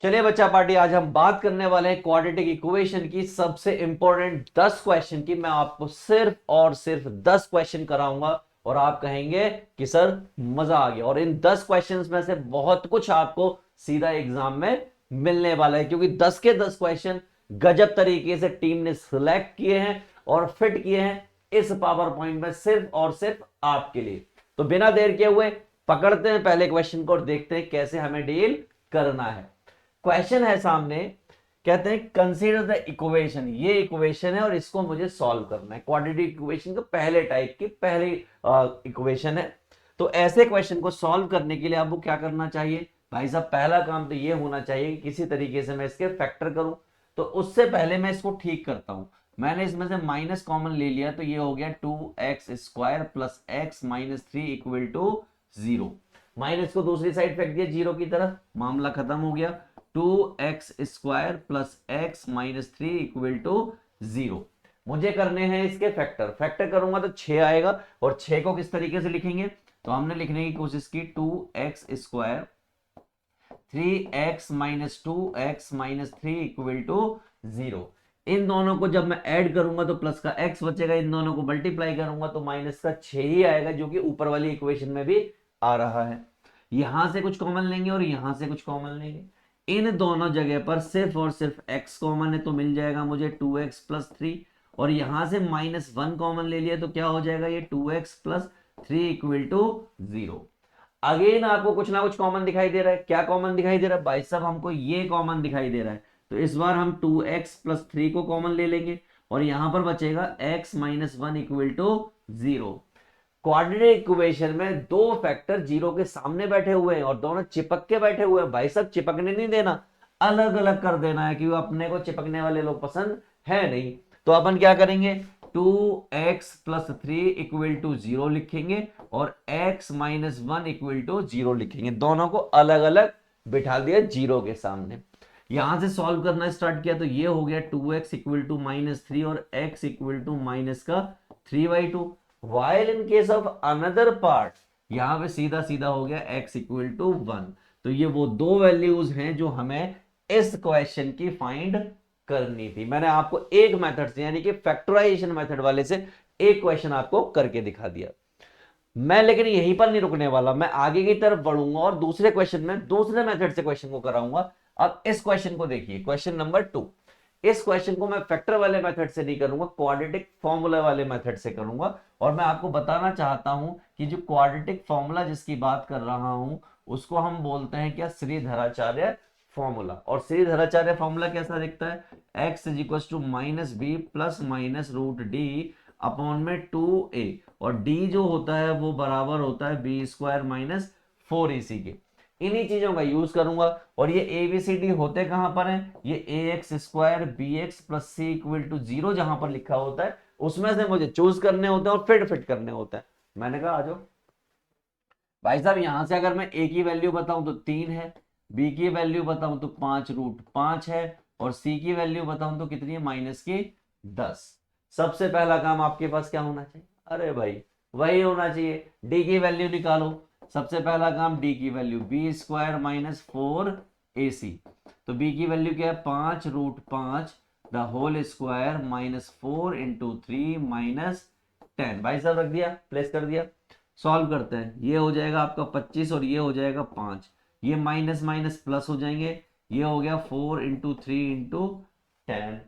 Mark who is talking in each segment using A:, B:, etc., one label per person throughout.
A: चलिए बच्चा पार्टी, आज हम बात करने वाले हैं क्वाड्रेटिक इक्वेशन की सबसे इंपॉर्टेंट 10 क्वेश्चन की। मैं आपको सिर्फ और सिर्फ 10 क्वेश्चन कराऊंगा और आप कहेंगे कि सर मजा आ गया। और इन 10 क्वेश्चंस में से बहुत कुछ आपको सीधा एग्जाम में मिलने वाला है, क्योंकि 10 के 10 क्वेश्चन गजब तरीके से टीम ने सिलेक्ट किए हैं और फिट किए हैं इस पावर पॉइंट में सिर्फ और सिर्फ आपके लिए। तो बिना देर किए हुए पकड़ते हैं पहले क्वेश्चन को और देखते हैं कैसे हमें डील करना है। क्वेश्चन है सामने, कहते हैं कंसीडर द इक्वेशन। ये इक्वेशन है और इसको मुझे सॉल्व करना है। क्वाड्रेटिक इक्वेशन का पहले टाइप की पहली इक्वेशन है। तो ऐसे क्वेश्चन को सॉल्व करने के लिए आपको क्या करना चाहिए भाई साहब? पहला काम तो ये होना चाहिए कि किसी तरीके से मैं इसके फैक्टर करूं। तो उससे पहले मैं इसको ठीक करता हूं। मैंने इसमें से माइनस कॉमन ले लिया, तो ये हो गया 2x² plus x minus 3 equal to 0। Minus को दूसरी साइड फेंक दिया जीरो की तरफ, मामला खत्म हो गया। 2x² plus x minus 3 equal to 0। मुझे करने हैं इसके फैक्टर। फैक्टर करूंगा तो 6 आएगा। और 6 को किस तरीके से लिखेंगे? तो हमने लिखने की कोशिश की 2x² 3x minus 2x minus 3 equal to 0। इन दोनों को जब मैं ऐड करूंगा तो प्लस का x बचेगा, इन दोनों को मल्टीप्लाई करूंगा तो माइनस का 6 ही आएगा, जो कि ऊपर वाली इक्वेशन में भी आ रहा है। यहां से कुछ कॉमन लेंगे और यहां से कुछ कॉमन लेंगे। इन दोनों जगह पर सिर्फ और सिर्फ x कॉमन है, तो मिल जाएगा मुझे 2x प्लस 3। और यहां से -1 कॉमन ले लिया तो क्या हो जाएगा? ये 2x plus 3 equal to 0। Again आपको कुछ ना कुछ कॉमन दिखाई दे रहा है। क्या कॉमन दिखाई दे रहा है भाई साहब? हमको ये कॉमन दिखाई दे रहा है। तो इस बार हम 2x प्लस 3 को कॉमन ले लेंगे और यहां पर बचेगा x minus 1 equal to 0। Quadratic equation में दो फैक्टर जीरो के सामने बैठे हुए हैं और दोनों चिपक के बैठे हुए हैं। भाई साहब चिपकने नहीं देना, अलग अलग कर देना है, क्योंकि अपने को चिपकने वाले लोग पसंद है नहीं। तो अपन क्या करेंगे? 2x प्लस 3 इक्वल टू 0 लिखेंगे और x माइनस 1 इक्वल टू 0 लिखेंगे। दोनों को अलग अलग बिठा दिया जीरो के सामने। यहां से सॉल्व करना स्टार्ट किया तो ये हो गया 2x इक्वल टू -3 और x इक्वल टू माइनस का 3/2। while in case of another part यहां पे सीधा सीधा हो गया x इक्वल टू 1। तो ये वो दो वैल्यूज हैं जो हमें इस क्वेश्चन की फाइंड करनी थी। मैंने आपको एक मेथड से, यानी कि फैक्टराइजेशन मेथड वाले से एक क्वेश्चन आपको करके दिखा दिया। मैं लेकिन यहीं पर नहीं रुकने वाला, मैं आगे की तरफ बढ़ूंगा और दूसरे क्वेश्चन में दूसरे मेथड से क्वेश्चन को कराऊंगा। अब इस क्वेश्चन को देखिए, क्वेश्चन नंबर 2। इस क्वेश्चन को मैं फैक्टर वाले मेथड से नहीं करूंगा, क्वाड्रेटिक फॉर्मूला वाले मेथड से करूंगा। और मैं आपको बताना चाहता हूं कि जो क्वाड्रेटिक फॉर्मूला जिसकी बात कर रहा हूं उसको हम बोलते हैं क्या? श्रीधराचार्य फॉर्मूला। और श्रीधराचार्य फॉर्मूला कैसा दिखता है? x is equal to minus b plus minus root d upon में 2a। और d जो होता है वो बराबर होता है b² माइनस 4ac के। इन्हीं चीजों का यूज करूंगा। और ये ABCD होते कहां पर हैं? ये ax² bx plus c equal to 0 जहां पर लिखा होता है उसमें से मुझे चूज करने होते हैं और फिट करने होते हैं। मैंने कहा आ जाओ भाई साहब। यहां से अगर मैं a की वैल्यू बताऊं तो 3 है, b की वैल्यू बताऊं तो 5√5 है, और c की वैल्यू बताऊं तो कितनी है? माइनस की 10। सबसे पहला काम आपके पास क्या होना चाहिए? अरे भाई वही होना चाहिए, d की वैल्यू निकालो। सबसे पहला काम d की वैल्यू b² माइनस 4ac। तो b की वैल्यू क्या है? 5√5 the whole square minus 4 into 3 minus 10। भाई साहब रख दिया, प्लेस कर दिया। सॉल्व करते हैं। ये हो जाएगा आपका 25 और ये हो जाएगा 5। ये माइनस माइनस प्लस हो जाएंगे। ये हो गया 4 इंटू 3 इंटू 10।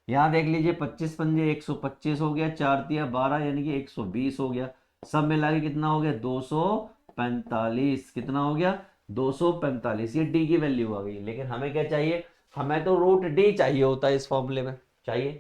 A: यहां देख लीजिए 25 पंजे 125 हो गया, 4 तिया 12 यानी कि 120 हो गया। सब मिला के कितना हो गया? 245। कितना हो गया? 245। ये डी की वैल्यू आ गई। लेकिन हमें क्या चाहिए? हमें तो रूट डी चाहिए होता है इस फॉर्मूले में, चाहिए।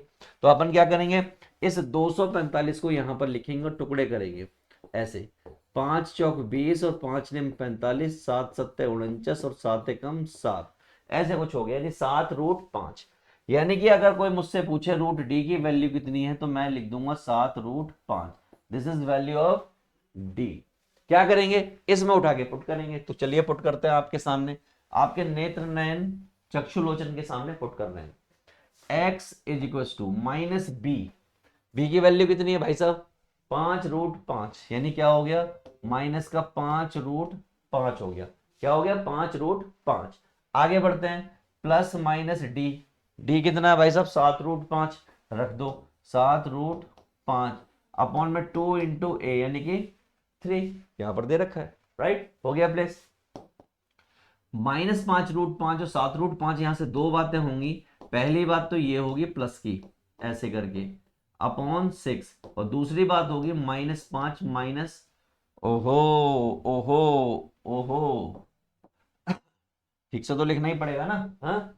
A: तो अपन क्या करेंगे? इस 245 को यहां पर लिखेंगे और टुकड़े करेंगे ऐसे। 5 चौक 20 और 5 निम 45, 7 सत्ते 49 और 7 एकम 7। ऐसे कुछ हो गया, यानी 7√5। यानी कि अगर कोई मुझसे पूछे रूट डी की वैल्यू कितनी है तो मैं लिख दूंगा 7√5। This is value of D. क्या करेंगे? इसमें उठा के पुट करेंगे। तो चलिए पुट करते हैं आपके सामने, आपके नेत्र नयन चक्षुलोचन के सामने पुट कर रहे हैं। x is equal to minus b. B की वैल्यू कितनी है भाई साहब? 5√5, यानी क्या हो गया? माइनस का 5√5 हो गया। क्या हो गया? 5√5। आगे बढ़ते हैं। प्लस माइनस डी, डी कितना है भाई साहब 7√5 रख दो, 7√5 अपॉन में 2 इंटू ए यानी कि 3 यहां पर दे रखा है, राइट, हो गया प्लेस। -5√5 और 7√5 यहां से दो बातें होंगी, पहली बात तो ये होगी प्लस की ऐसे करके अपॉन 6 और दूसरी बात होगी -5 माइनस, ओहो ओहो ओहो ठीक से तो लिखना ही पड़ेगा ना, हाँ,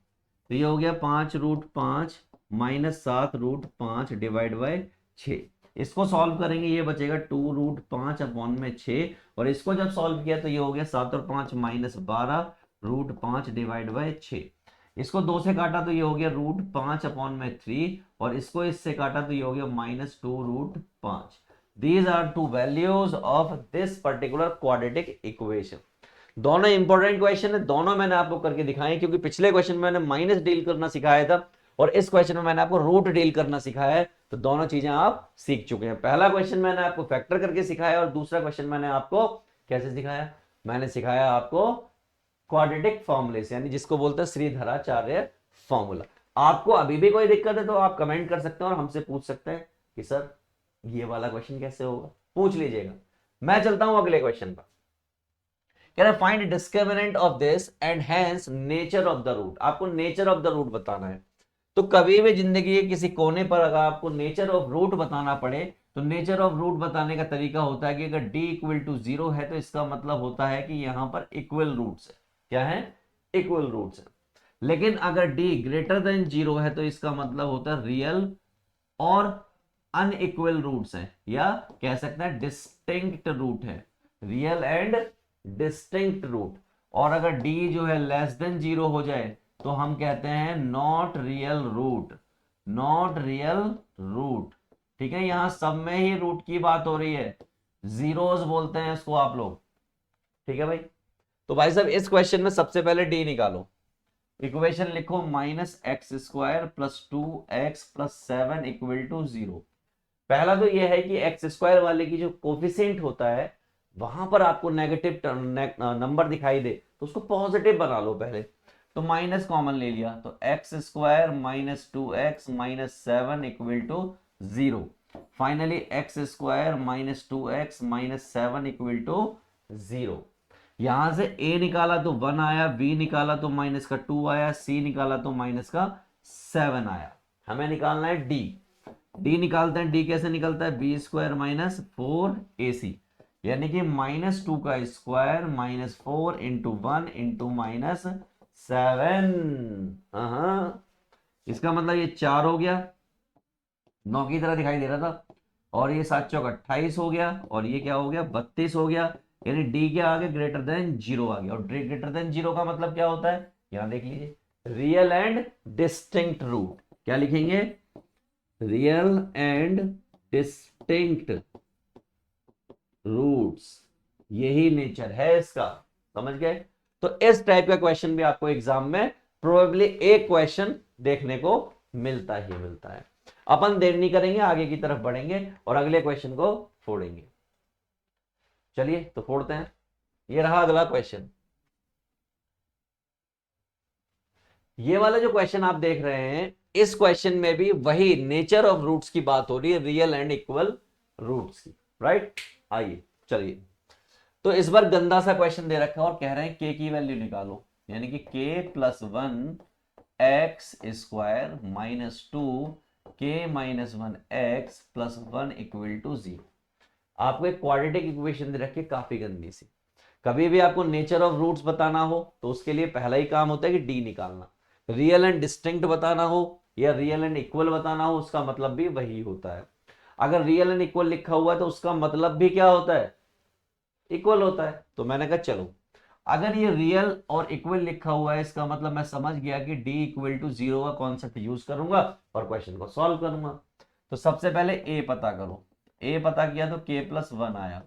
A: तो ये हो गया 5√5 माइनस 7√5 डिवाइड बाय 6। इसको सॉल्व करेंगे ये बचेगा 2√5 अपॉन में 6 और इसको जब सॉल्व किया तो ये हो गया 7 और 5 -12√5 डिवाइड बाय 6। इसको 2 से काटा तो ये हो गया √5 अपॉन में 3 और इसको इससे काटा तो ये हो गया -2√5। These are two values of this particular quadratic equation। दोनों इंपॉर्टेंट क्वेश्चन है, दोनों मैंने आपको करके दिखाए क्योंकि पिछले क्वेश्चन में मैंने माइनस डील करना सिखाया था और इस क्वेश्चन में मैंने आपको रूट डील करना सिखाया है, तो दोनों चीजें आप सीख चुके हैं। पहला क्वेश्चन मैंने आपको फैक्टर करके सिखाया और दूसरा क्वेश्चन मैंने आपको कैसे सिखाया, मैंने सिखाया आपको क्वाड्रेटिक फॉर्मूले से, यानी जिसको बोलते हैं श्रीधराचार्य फॉर्मूला। आपको अभी भी कोई दिक्कत है तो आप कमेंट कर सकते हैं और हमसे पूछ सकते हैं कि सर ये वाला क्वेश्चन कैसे होगा, पूछ लीजिएगा। मैं चलता हूं अगले क्वेश्चन पर। कह रहा find discriminant of this and hence nature of the root. आपको नेचर ऑफ द रूट बताना है। तो कभी भी जिंदगी के किसी कोने पर अगर आपको नेचर ऑफ रूट बताना पड़े तो नेचर ऑफ रूट बताने का तरीका होता है कि अगर d इक्वल टू 0 है तो इसका मतलब होता है कि यहां पर इक्वल रूट्स है। क्या है? इक्वल रूट्स है। लेकिन अगर d ग्रेटर देन 0 है तो इसका मतलब होता है रियल और अनइक्वल रूट्स हैं, या कह सकते हैं डिस्टिंक्ट रूट है, रियल एंड डिस्टिंक्ट रूट। और अगर d जो है लेस देन 0 हो जाए तो हम कहते हैं not real root, not real root. ठीक है, यहां सब में ही रूट की बात हो रही है, जीरोस बोलते हैं इसको आप लोग। ठीक है भाई, तो भाई साहब इस क्वेश्चन में सबसे पहले d निकालो। इक्वेशन लिखो -x² + 2x + 7 = 0। पहला तो यह है कि x² वाले की जो कोफिशिएंट होता है वहां पर आपको नेगेटिव नंबर दिखाई दे तो उसको पॉजिटिव बना लो पहले। तो माइनस कॉमन ले लिया तो x² - 2x - 7 = 0। Finally x² - 2x - 7 = 0। यहां से a निकाला तो 1 आया, b निकाला तो -2 आया, c निकाला तो -7 आया। हमें निकालना है d। d निकालते हैं, d कैसे निकलता है? b² - 4ac, यानी कि -2 का स्क्वायर -4 × 1 × -7। हाँ, इसका मतलब ये 4 हो गया, 9 की तरह दिखाई दे रहा था, और ये 7 चौक 28 हो गया, और ये क्या हो गया? 32 हो गया। यानी डी के आगे ग्रेटर देन 0 आ गया। और ग्रेटर देन 0 का मतलब क्या होता है? यहां देख लीजिए, रियल एंड डिस्टिंक्ट रूट। क्या लिखेंगे? रियल एंड डिस्टिंक्ट रूट्स, यही नेचर है इसका। समझ गए? तो इस टाइप का क्वेश्चन भी आपको एग्जाम में प्रोबेबली एक क्वेश्चन देखने को मिलता ही मिलता है। अपन देर नहीं करेंगे, आगे की तरफ बढ़ेंगे और अगले क्वेश्चन को फोड़ेंगे। चलिए तो फोड़ते हैं। ये रहा अगला क्वेश्चन। ये वाला जो क्वेश्चन आप देख रहे हैं, इस क्वेश्चन में भी वही नेचर ऑफ रूट्स की बात हो रही है, रियल एंड इक्वल रूट्स की, राइट। आइए चलिए, तो इस बार गंदा सा क्वेश्चन दे रखा है और कह रहे हैं k की वैल्यू निकालो, यानी कि k + 1 x² - 2 k - 1 x + 1 = 0। आपको एक क्वाड्रेटिक इक्वेशन दे रखी है काफी गंदी सी। कभी भी आपको नेचर ऑफ रूट्स बताना हो तो उसके लिए पहला ही काम होता है कि d निकालना। रियल एंड डिस्टिंक्ट बताना हो या रियल एंड इक्वल बताना हो, उसका मतलब भी वही होता है। अगर रियल एंड इक्वल लिखा हुआ है तो उसका मतलब भी क्या होता है? इक्वल होता है। तो मैंने कहा चलो, अगर ये रियल और इक्वल लिखा हुआ है इसका मतलब मैं समझ गया कि d = 0 का कॉन्सेप्ट यूज करूंगा और क्वेश्चन को सॉल्व करूंगा। तो सबसे पहले a पता करो। a पता किया तो k + 1 आया,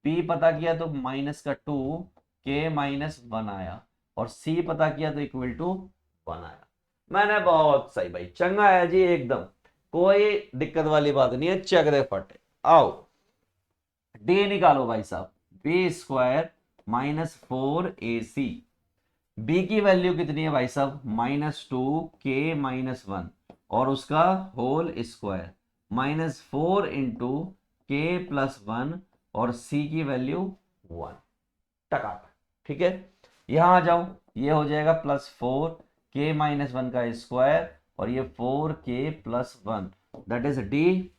A: b पता किया तो -2 k - 1 आया, और c पता किया तो =1 आया। मैंने बहुत सही भाई, चंगा है जी एकदम, कोई दिक्कत वाली बात नहीं है, चक दे फटे। आओ d निकालो भाई साहब, b² - 4ac, बी की वैल्यू कितनी है भाई साहब, -2k-1 और उसका होल स्क्वायर -4 × k+1 और c की वैल्यू 1 टकाटक। ठीक है, यहां आ जाओ, ये हो जाएगा +4k-1 का स्क्वायर और ये 4k+1 दैट इज डी।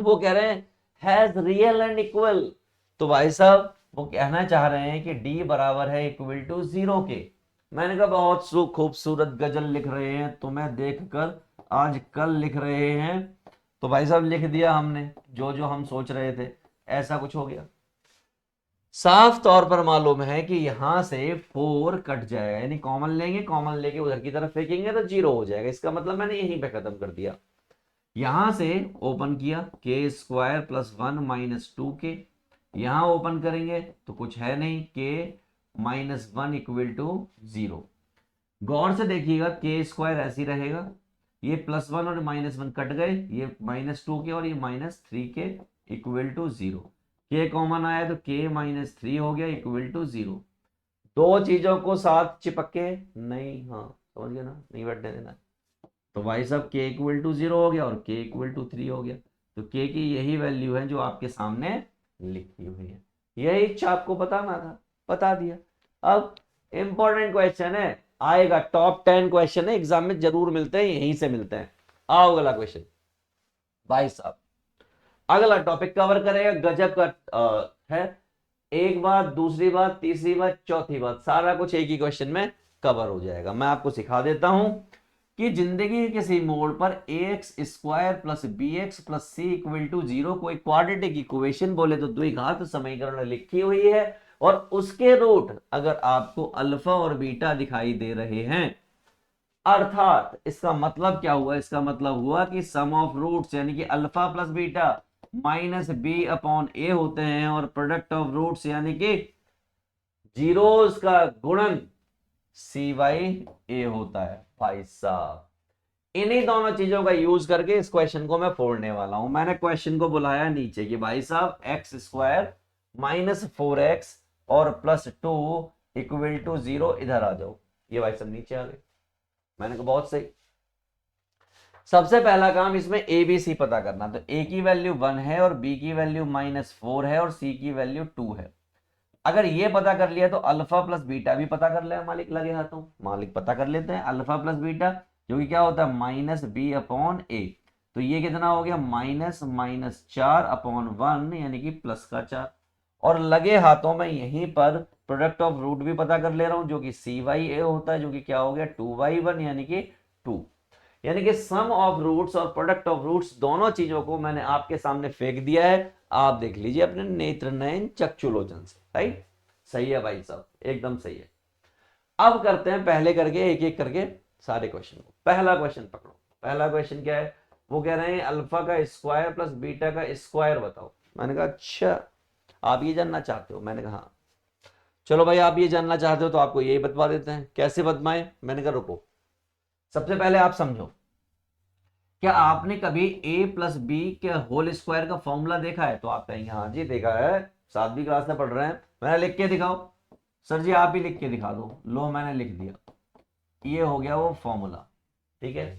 A: वो कह रहे हैं हैज रियल एंड इक्वल, तो भाई साहब वो कहना चाह रहे हैं कि डी बराबर है इक्वल टू 0 के। मैंने कहा बहुत खूबसूरत गजल लिख रहे हैं, तुम्हें देखकर आज कल लिख रहे हैं। तो भाई साहब लिख दिया हमने जो जो हम सोच रहे थे, ऐसा कुछ हो गया। साफ तौर पर मालूम है कि यहां से 4 कट जाएगा, यानी कॉमन लेंगे, कॉमन लेके उधर की तरफ फेंकेंगे तो 0 हो जाएगा। इसका मतलब मैंने यहीं पे खत्म कर दिया। यहां से ओपन किया k² + 1 - 2k, यहां ओपन करेंगे तो कुछ है नहीं, k-1 = 0। गौर से देखिएगा k² ऐसी रहेगा, ये +1 और -1 कट गए, ये -2k और ये -3k = 0। k कॉमन आया तो k-3 हो गया इक्वल टू 0। दो चीजों को साथ चिपके नहीं, हाँ समझ गए ना, नहीं बैठने देना। तो भाई साहब k = 0 हो गया और k = 3 हो गया। तो k की यही वैल्यू है जो आपके सामने लिखी हुई है। यही आपको बताना था, बता दिया। अब इंपॉर्टेंट क्वेश्चन है, आएगा टॉप 10 क्वेश्चन है, एग्जाम में जरूर मिलते हैं, यहीं से मिलते हैं। आओ अगला क्वेश्चन भाई साहब। अगला टॉपिक कवर करेगा, गजब का है। एक बात, दूसरी बात, तीसरी बात, चौथी बात, सारा कुछ एक ही क्वेश्चन में कवर हो जाएगा। मैं आपको सिखा देता हूं कि जिंदगी के किसी मोड़ पर ax² + bx + c = 0 कोई क्वाड्रेटिक इक्वेशन बोले तो द्विघात समीकरण लिखी हुई है, और उसके रूट अगर आपको अल्फा और बीटा दिखाई दे रहे हैं, अर्थात इसका मतलब क्या हुआ, इसका मतलब हुआ कि सम ऑफ रूट्स यानी कि अल्फा प्लस बीटा -b/a होते हैं, और प्रोडक्ट ऑफ रूट्स यानी कि जीरोस का गुणन c/a होता है। भाई साहब इन्हीं दोनों चीजों का यूज करके इस क्वेश्चन को मैं फोड़ने वाला हूं। मैंने क्वेश्चन को बुलाया नीचे कि भाई साहब x² - 4x और +2 = 0, इधर आ जाओ। ये भाई साहब नीचे आ गए। मैंने कहा बहुत सही। सबसे पहला काम इसमें ए बी सी पता करना, तो a की वैल्यू 1 है और b की वैल्यू -4 है और c की वैल्यू 2 है। अगर ये पता कर लिया तो अल्फा प्लस बीटा भी पता कर ले, मालिक लगे हाथों, मालिक पता कर लेते हैं। अल्फा प्लस बीटा जो कि क्या होता है -b/a, तो ये कितना हो गया -4/1 यानी कि +4। और लगे हाथों में यहीं पर प्रोडक्ट ऑफ रूट भी पता कर ले रहा हूं जो कि c/a होता है, जो कि क्या हो गया 2/1 यानी कि 2। यानी कि सम ऑफ रूट्स और प्रोडक्ट ऑफ रूट्स दोनों चीजों को मैंने आपके सामने फेंक दिया है। आप देख लीजिए अपने नेत्र नयन चक्षुलोचन से। राइट, सही है भाई साहब, एकदम सही है। अब करते हैं पहले करके एक एक करके सारे क्वेश्चन को। पहला क्वेश्चन पकड़ो। पहला क्वेश्चन क्या है, वो कह रहे हैं अल्फा का स्क्वायर प्लस बीटा का स्क्वायर बताओ। मैंने कहा अच्छा आप ये जानना चाहते हो, मैंने कहा हाँ। चलो भाई आप ये जानना चाहते हो तो आपको यही बतवा देते हैं, कैसे बतवाएं। मैंने कहा रुको, सबसे पहले आप समझो, क्या आपने कभी a + b के होल स्क्वायर का फॉर्मूला देखा है? तो आप कहेंगे हाँ जी देखा है, 7वीं क्लास में पढ़ रहे हैं। मैंने लिख के दिखाओ। सर जी आप ही लिख के दिखा दो। लो मैंने लिख दिया, ये हो गया वो फॉर्मूला। ठीक है,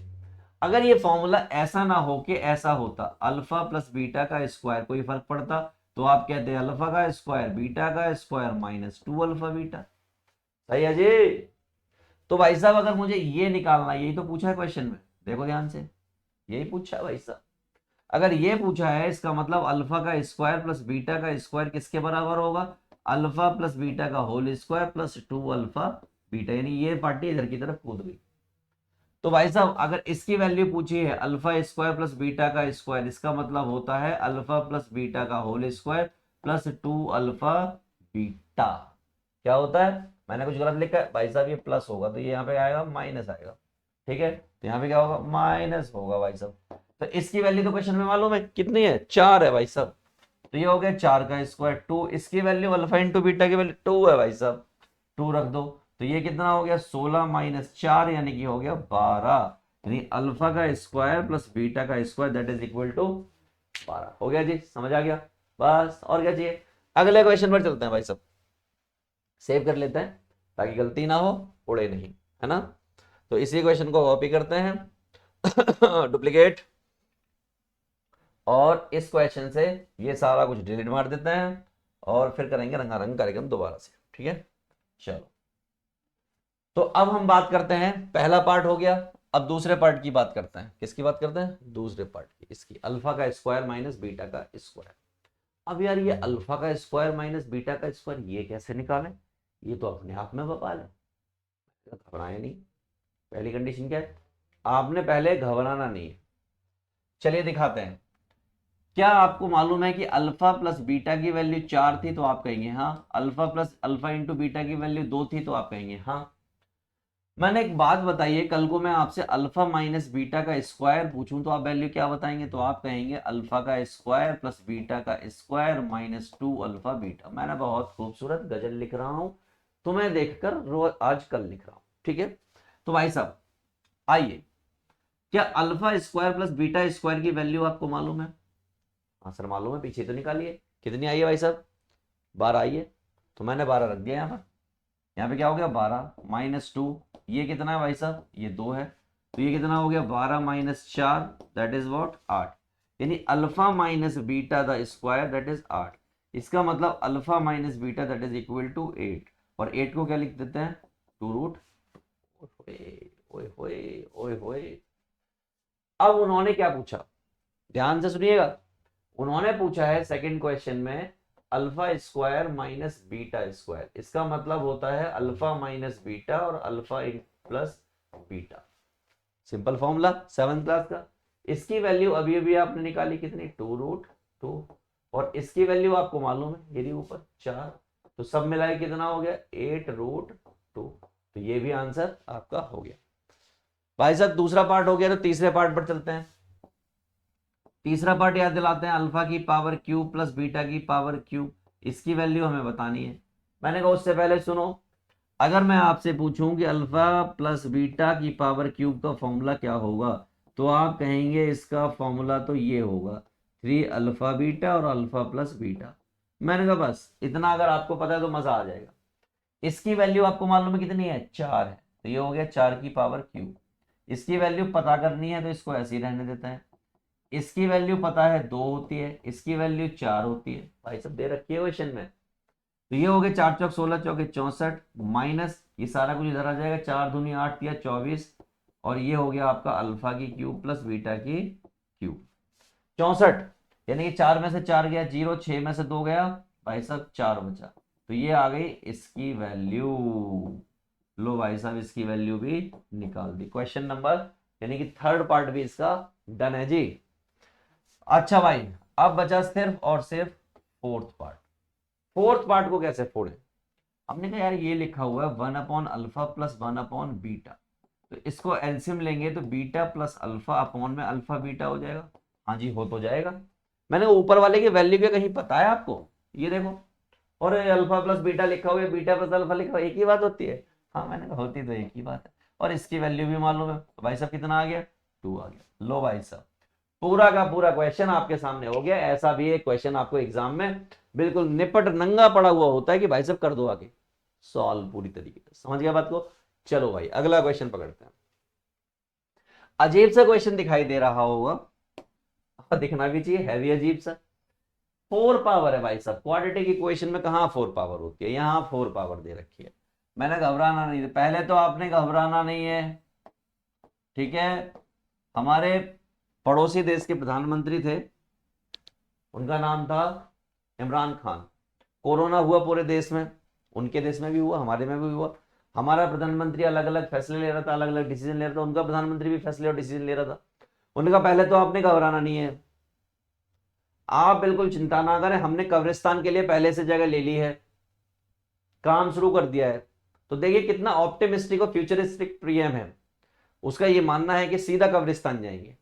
A: अगर ये फॉर्मूला ऐसा ना हो कि ऐसा होता, अल्फा प्लस बीटा का स्क्वायर, कोई फर्क पड़ता? तो आप कहते हैं अल्फा का स्क्वायर बीटा का स्क्वायर -2 अल्फा बीटा। सही है जी। तो भाई साहब अगर मुझे ये निकालना, यही तो पूछा है क्वेश्चन में, देखो ध्यान से, यही पूछा है भाई साहब। अगर ये पूछा है इसका मतलब अल्फा का स्क्वायर प्लस बीटा का स्क्वायर किसके बराबर होगा? अल्फा प्लस बीटा का whole square plus 2 alpha beta, यानी ये पार्टी इधर की तरफ कूद गई। तो भाई साहब अगर इसकी वैल्यू पूछी है अल्फा स्क्वायर प्लस बीटा का स्क्वायर, इसका मतलब होता है अल्फा प्लस बीटा का whole square plus 2 alpha beta. क्या होता है? मैंने कुछ गलत लिखा है भाई साहब, ये प्लस होगा तो ये यहाँ पे आएगा माइनस आएगा। ठीक है, तो यहाँ पे क्या होगा माइनस होगा भाई साहब। तो इसकी वैल्यू तो क्वेश्चन में मालूम है कितनी है, 4 है भाई साहब। तो ये हो गया 4 का स्क्वायर 2, इसकी वैल्यू अल्फा इंटू बीटा की वैल्यू 2 है भाई साहब, 2 रख दो। तो ये कितना हो गया 16 - 4 यानी कि हो गया 12, यानी अल्फा का स्क्वायर प्लस बीटा का square that is equal to 12। हो गया जी, समझ आ गया। बस और क्या चाहिए। अगले क्वेश्चन पर चलते हैं भाई साहब, सेव कर लेते हैं। ताकि गलती ना हो, उड़े नहीं, है ना। तो इसी क्वेश्चन को कॉपी करते हैं डुप्लीकेट, और इस क्वेश्चन से ये सारा कुछ डिलीट मार देते हैं और फिर करेंगे रंगारंग कार्यक्रम दोबारा से, ठीक है। चलो, तो अब हम बात करते हैं, पहला पार्ट हो गया, अब दूसरे पार्ट की बात करते हैं। किसकी बात करते हैं? दूसरे पार्ट की, इसकी अल्फा का स्क्वायर माइनस बीटा का स्क्वायर। अब यार ये अल्फा का स्क्वायर माइनस बीटा का स्क्वायर ये कैसे निकालें? ये तो अपने आप में बवाल है, घबराए नहीं। पहली कंडीशन क्या है? आपने पहले घबराना नहीं है। चलिए दिखाते हैं। क्या आपको मालूम है कि अल्फा प्लस बीटा की वैल्यू 4 थी तो आप कहेंगे हाँ, alpha plus alpha into beta की वैल्यू 2 थी तो आप कहेंगे हाँ। मैंने एक बात बताइए, कल को मैं आपसे अल्फा माइनस बीटा का स्क्वायर पूछूं तो आप वैल्यू क्या बताएंगे? तो आप कहेंगे अल्फा का स्क्वायर प्लस बीटा का स्क्वायर माइनस 2 अल्फा बीटा। मैंने बहुत खूबसूरत गजल लिख रहा हूं, तुम्हें देखकर रोज आज कल लिख रहा हूं, ठीक है। तो भाई साहब आइए, क्या alpha square plus beta square की वैल्यू आपको मालूम है? हाँ सर मालूम है, पीछे तो निकालिए। कितनी आई है भाई साहब? 12 आई है, तो मैंने 12 रख दिया यहाँ पर। यहाँ पे क्या हो गया? 12 माइनस 2, ये कितना है भाई साहब? ये 2 है, तो ये कितना हो गया? 12 माइनस 4 दैट इज व्हाट? 8। यानी alpha minus beta the square that is 8। इसका मतलब alpha minus beta that is equal to 8, और 8 को क्या लिख देते हैं? 2 रूट। ओए होए ओए होए। अब उन्होंने क्या पूछा, ध्यान से सुनिएगा। उन्होंने पूछा है सेकंड क्वेश्चन में alpha square minus beta square. इसका मतलब होता है अल्फा माइनस बीटा और alpha plus beta. Simple formula 7th class का। इसकी वैल्यू अभी अभी आपने निकाली कितनी? 2 रूट 2, और इसकी वैल्यू आपको मालूम है ये ऊपर 4, तो सब मिलाए कितना हो गया? 8 रूट 2। तो ये भी आंसर आपका हो गया भाई साहब। दूसरा पार्ट हो गया, तो तीसरे पार्ट पर चलते हैं। तीसरा पार्ट याद दिलाते हैं, अल्फा की पावर क्यूब प्लस बीटा की पावर क्यूब। इसकी वैल्यू हमें बतानी है। मैंने कहा उससे पहले सुनो, अगर मैं आपसे पूछूं कि अल्फा प्लस बीटा की पावर क्यूब का फॉर्मूला क्या होगा, तो आप कहेंगे इसका फॉर्मूला तो ये होगा 3 अल्फा बीटा और अल्फा प्लस बीटा। मैंने कहा बस इतना अगर आपको पता है तो मजा आ जाएगा। इसकी वैल्यू आपको मालूम है कितनी है? 4 है, तो ये हो गया 4 की पावर क्यूब। इसकी वैल्यू पता करनी है तो इसको ऐसे ही रहने देता है। इसकी वैल्यू पता है 2 होती है, इसकी वैल्यू 4 होती है, भाई सब दे रखी है क्वेश्चन में। तो ये हो गए 4 चौक 16 चौके 64 माइनस ये सारा कुछ इधर आ जाएगा, 4 दूनी 8 या 24, और ये हो गया आपका अल्फा की क्यूब प्लस बीटा की क्यूब 64। यानी कि 4 में से 4 गया 0, 6 में से 2 गया भाई साहब 4 बचा, तो ये आ गई इसकी वैल्यू। लो भाई साहब इसकी वैल्यू भी निकाल दी। क्वेश्चन नंबर यानी कि थर्ड पार्ट भी इसका डन है जी। अच्छा भाई, अब बचा सिर्फ और सिर्फ फोर्थ पार्ट। फोर्थ पार्ट को कैसे फोड़े? हमने कहा यार ये लिखा हुआ है 1 upon alpha plus 1 upon beta, तो इसको एलसीएम लेंगे तो बीटा प्लस अल्फा अपॉन में अल्फा बीटा हो जाएगा। हाँ जी हो तो जाएगा। मैंने ऊपर वाले की वैल्यू क्या कहीं पता है आपको? ये देखो, और अल्फा प्लस बीटा लिखा हुआ है, बीटा प्लस अल्फा लिखा हुआ है, एक ही बात होती है। हाँ मैंने कहा होती तो एक ही बात है, और इसकी वैल्यू भी मालूम है, तो भाई साहब कितना आ गया? 2 आ गया। लो भाई साहब पूरा का पूरा क्वेश्चन आपके सामने हो गया। ऐसा भी एक क्वेश्चन आपको एग्जाम में बिल्कुल निपट नंगा पड़ा हुआ होता है कि भाई साहब कर दो आगे सॉल्व पूरी तरीके से, समझ गया बात को। चलो भाई अगला क्वेश्चन पकड़ते हैं। अजीब सा क्वेश्चन दिखाई दे रहा होगा, दिखना भी चाहिए, है भी अजीब सा। 4 पावर है भाई साहब, क्वाड्रेटिक इक्वेशन में कहां 4 पावर होती है? यहां 4 पावर दे रखी है। मैंने घबराना नहीं है, पहले तो आपने घबराना नहीं है, ठीक है। हमारे पड़ोसी देश के प्रधानमंत्री थे, उनका नाम था इमरान खान। कोरोना हुआ पूरे देश में, उनके देश में भी हुआ, हमारे में भी हुआ। हमारा प्रधानमंत्री अलग अलग फैसले ले रहा था, अलग अलग डिसीजन ले रहा था, उनका प्रधानमंत्री भी फैसले और डिसीजन ले रहा था। उनका पहले तो आपने घबराना नहीं है, आप बिल्कुल चिंता ना करें, हमने कब्रिस्तान के लिए पहले से जगह ले ली है, काम शुरू कर दिया है। तो देखिए कितना ऑप्टिमिस्टिक और फ्यूचरिस्टिक पीएम है। उसका ये मानना है कि सीधा कब्रिस्तान जाएंगे,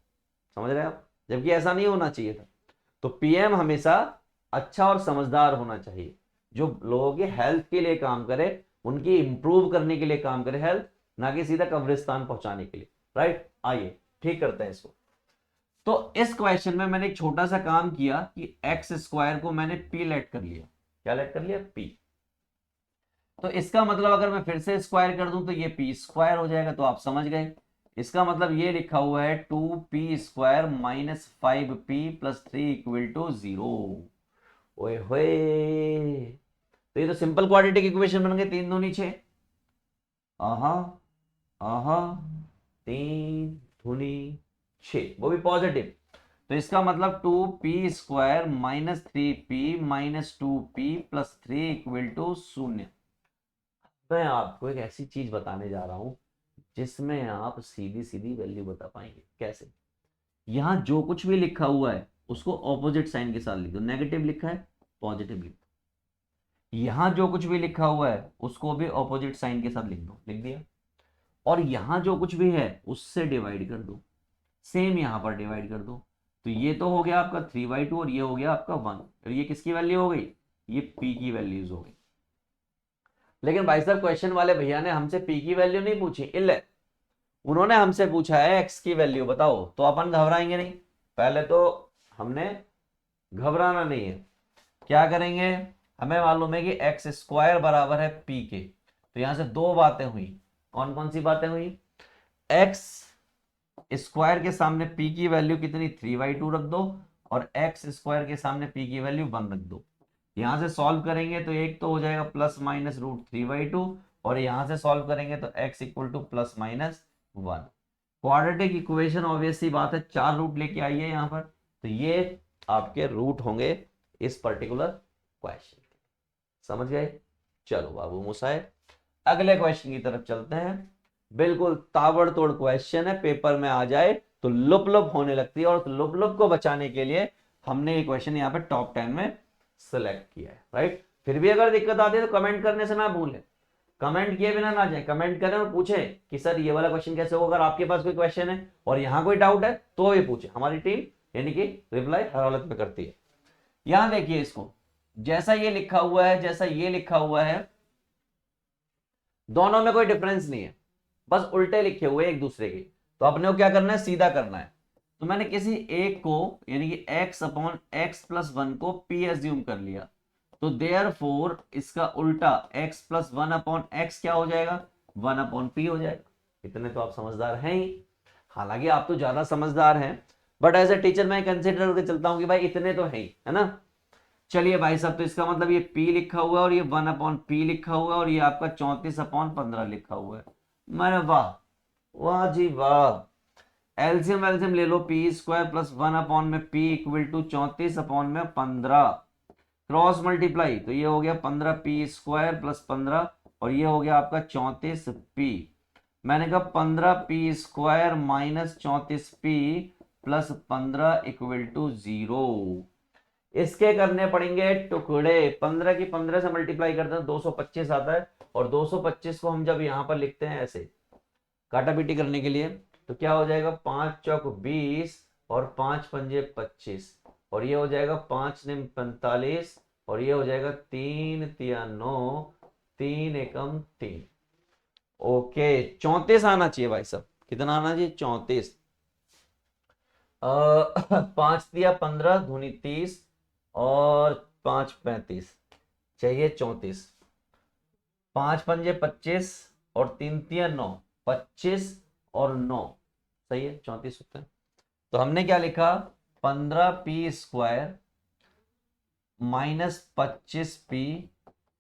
A: समझ रहे हैं आप, जबकि ऐसा नहीं होना चाहिए था। तो पीएम हमेशा अच्छा और समझदार होना चाहिए, जो लोगों के हेल्थ के लिए काम करे, उनकी इंप्रूव करने के लिए काम करे हेल्थ, ना कि सीधा कब्रिस्तान पहुंचाने के लिए। राइट, आइए ठीक करते हैं इसको। तो इस क्वेश्चन में मैंने एक छोटा सा काम किया कि एक्स स्क्वायर को मैंने पी लेट कर लिया। क्या लेट कर लिया? पी। तो इसका मतलब अगर मैं फिर से स्क्वायर कर दूं तो ये पी स्क्वायर हो जाएगा, तो आप समझ गए। इसका मतलब ये लिखा हुआ है 2p² minus 5p plus 3 equal to 0। ओए होए, तो ये तो सिंपल क्वाड्रेटिक इक्वेशन बन गए, 3 दूनी 6। आहा आहा, 3 दूनी 6, वो भी पॉजिटिव। तो इसका मतलब 2p² minus 3p minus 2p plus 3 equal to 0। मैं आपको एक ऐसी चीज बताने जा रहा हूं जिसमें आप सीधी सीधी वैल्यू बता पाएंगे। कैसे? यहां जो कुछ भी लिखा हुआ है उसको ऑपोजिट साइन के साथ लिख दो। नेगेटिव लिखा है, पॉजिटिव लिख दो। यहां जो कुछ भी लिखा हुआ है उसको भी ऑपोजिट साइन के साथ लिख दो, लिख दिया। और यहां जो कुछ भी है उससे डिवाइड कर दो, सेम यहां पर डिवाइड कर दो। तो ये तो हो गया आपका 3/2 और ये हो गया आपका 1। और ये किसकी वैल्यू हो गई? ये पी की वैल्यूज हो गई। लेकिन भाई साहब क्वेश्चन वाले भैया ने हमसे पी की वैल्यू नहीं पूछी, इल्ले उन्होंने हमसे पूछा है एक्स की वैल्यू बताओ। तो अपन घबराएंगे नहीं, पहले तो हमने घबराना नहीं है। क्या करेंगे? हमें मालूम है कि x² बराबर है p के। तो यहां से दो बातें हुई। कौन कौन सी बातें हुई? x² के सामने p की वैल्यू कितनी? 3/2 रख दो, और x² के सामने p की वैल्यू 1 रख दो। यहां से सॉल्व करेंगे तो एक तो हो जाएगा प्लस माइनस रूट 3/2, और यहां से सॉल्व करेंगे तो x equal to plus minus 1। Quadratic equation obvious सी बात है, 4 रूट लेके आइए यहां पर, तो ये आपके रूट होंगे इस पर्टिकुलर क्वेश्चन। समझ गए? चलो बाबू मुसाए, अगले क्वेश्चन की तरफ चलते हैं। बिल्कुल ताबड़तोड़ क्वेश्चन है, पेपर में आ जाए तो लुप लुप होने लगती है, और लुप लुप को बचाने के लिए हमने ये क्वेश्चन यहाँ पे टॉप 10 में सिलेक्ट किया है, राइट। फिर भी अगर दिक्कत आती है तो कमेंट करने से ना भूलें, कमेंट किए बिना ना जाए, कमेंट करें और पूछें कि सर ये वाला क्वेश्चन कैसे होगा। अगर आपके पास कोई क्वेश्चन है और यहां कोई डाउट है तो भी पूछे, हमारी टीम यानी कि रिप्लाई हर हालत में करती है। यहां देखिए इसको, जैसा ये लिखा हुआ है, जैसा ये लिखा हुआ है, दोनों में कोई डिफरेंस नहीं है, बस उल्टे लिखे हुए एक दूसरे के। तो अपने को क्या करना है? सीधा करना है। तो मैंने किसी एक को यानी कि x/x+1 को p एज्यूम कर लिया, तो देयरफॉर इसका उल्टा x+1/x क्या हो जाएगा? 1/p हो जाएगा। इतने तो आप समझदार हैं ही, हालांकि आप तो ज्यादा समझदार हैं, बट एज ए टीचर मैं कंसिडर करके चलता हूं कि भाई इतने तो हैं ही, है ना। चलिए भाई साहब, तो इसका मतलब ये p लिखा हुआ है और ये 1/p लिखा हुआ है और ये आपका 34/15 लिखा हुआ है। मैंने वाह वाह जी वाह, एलसीएम एलसीएम ले लो, p² प्लस 1 में p equal to 34/15, cross multiply तो ये हो गया 15p² प्लस 15, और ये हो गया आपका 34p। मैंने कहा 15p² minus 34p plus 15 equal to 0। इसके करने पड़ेंगे टुकड़े, 15 की 15 से मल्टीप्लाई करते हैं 225 आता है, और 225 को हम जब यहां पर लिखते हैं ऐसे काटा पीटी करने के लिए, तो क्या हो जाएगा? 5 चौक 20 और 5 पंजे 25, और ये हो जाएगा 5 निम 45, और ये हो जाएगा 3 तिया 9, 3 एकम 3। ओके, 34 आना चाहिए भाई साहब। कितना आना चाहिए? 34। 5 तिया 15 दूनी 30 और 5 35, चाहिए 34। 5 पंजे 25 और 3 तिया 9, 25 और 9, सही है, 34 होता है। तो हमने क्या लिखा? 15p² minus 25p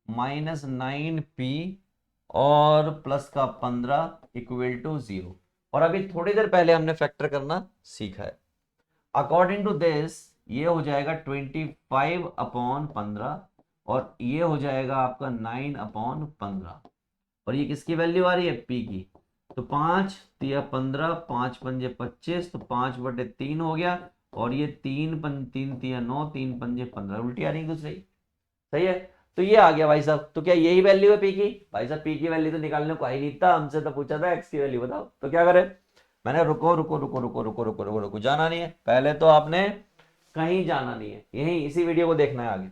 A: minus 9p और प्लस का 15 इक्वल टू 0। और अभी थोड़ी देर पहले हमने फैक्टर करना सीखा है। अकॉर्डिंग टू दिस ये हो जाएगा 25/15, और ये हो जाएगा आपका 9/15, और ये किसकी वैल्यू आ रही है? p की। तो 5 तिया 15, 5 पंजे 25, तो 5/3 हो गया, और ये 3 तिया 9, 3 पंजे 15, उल्टी आ रही है दूसरी, सही है। तो ये आ गया भाई साहब। तो क्या यही वैल्यू है p की? भाई साहब p की वैल्यू तो निकालने को ही नहीं था, हमसे तो पूछा था x की वैल्यू बताओ, तो क्या करें? मैंने रुको रुको रुको रुको रुको रुको रुको रुको, जाना नहीं है, पहले तो आपने कहीं जाना नहीं है, यही इसी वीडियो को देखना है आगे।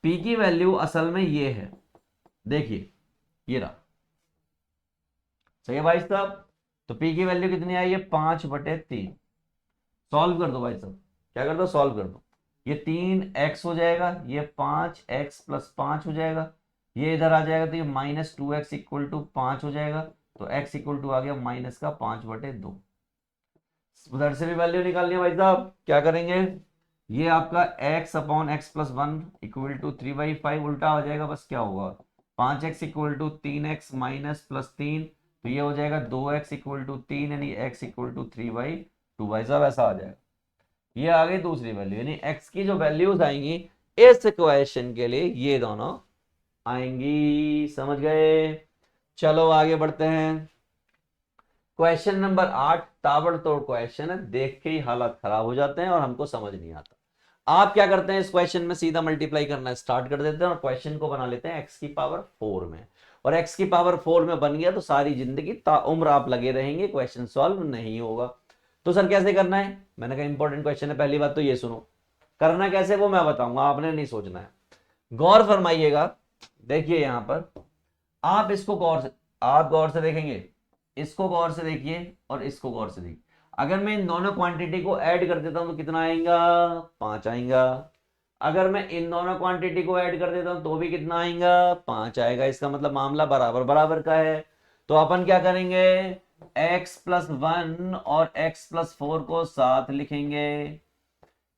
A: p की वैल्यू असल में ये है, देखिए ये रहा, सही है भाई साहब। तो p की वैल्यू कितनी आई है? 5/3। सॉल्व कर दो भाई साहब, क्या कर दो? सॉल्व कर दो। ये 3x हो जाएगा, ये 5x + 5 हो जाएगा, ये इधर आ जाएगा तो ये माइनस 2x इक्वल टू 5 हो जाएगा, तो x इक्वल टू आ गया माइनस का 5/2। उधर से भी वैल्यू निकालनी है भाई साहब, क्या करेंगे, ये आपका x upon x plus one equal to 3/5 उल्टा हो जाएगा, बस क्या होगा 5x equal to 3x minus plus 3, तो ये हो जाएगा 2x इक्वल टू 3 यानी x इक्वल टू 3/2 भाई साहब, ऐसा आ जाएगा। ये आ गई दूसरी वैल्यू, यानी x की जो वैल्यूज आएंगी इस क्वेश्चन के लिए ये दोनों आएंगी, समझ गए। चलो आगे बढ़ते हैं। क्वेश्चन नंबर 8 ताबड़तोड़ क्वेश्चन है, देख के ही हालत खराब हो जाते हैं और हमको समझ नहीं आता। आप क्या करते हैं, इस क्वेश्चन में सीधा मल्टीप्लाई करना स्टार्ट कर देते हैं और क्वेश्चन को बना लेते हैं एक्स की पावर 4 में, और एक्स की पावर 4 में बन गया तो सारी जिंदगी ताउम्र आप लगे रहेंगे, क्वेश्चन सॉल्व नहीं होगा। तो सर कैसे करना है, मैंने कहा इंपॉर्टेंट क्वेश्चन है, पहली बात तो ये सुनो, करना कैसे वो मैं बताऊंगा, आपने नहीं सोचना है। गौर फरमाइएगा, देखिए यहां पर आप इसको गौर से देखेंगे, इसको गौर से देखिए और इसको गौर से देखिए। अगर मैं इन दोनों क्वांटिटी को ऐड कर देता हूं तो कितना आएगा, 5 आएगा। अगर मैं इन दोनों क्वांटिटी को ऐड कर देता हूं तो भी कितना आएगा, 5 आएगा। इसका मतलब मामला बराबर बराबर का है। तो अपन क्या करेंगे, x प्लस 1 और x प्लस 4 को साथ लिखेंगे।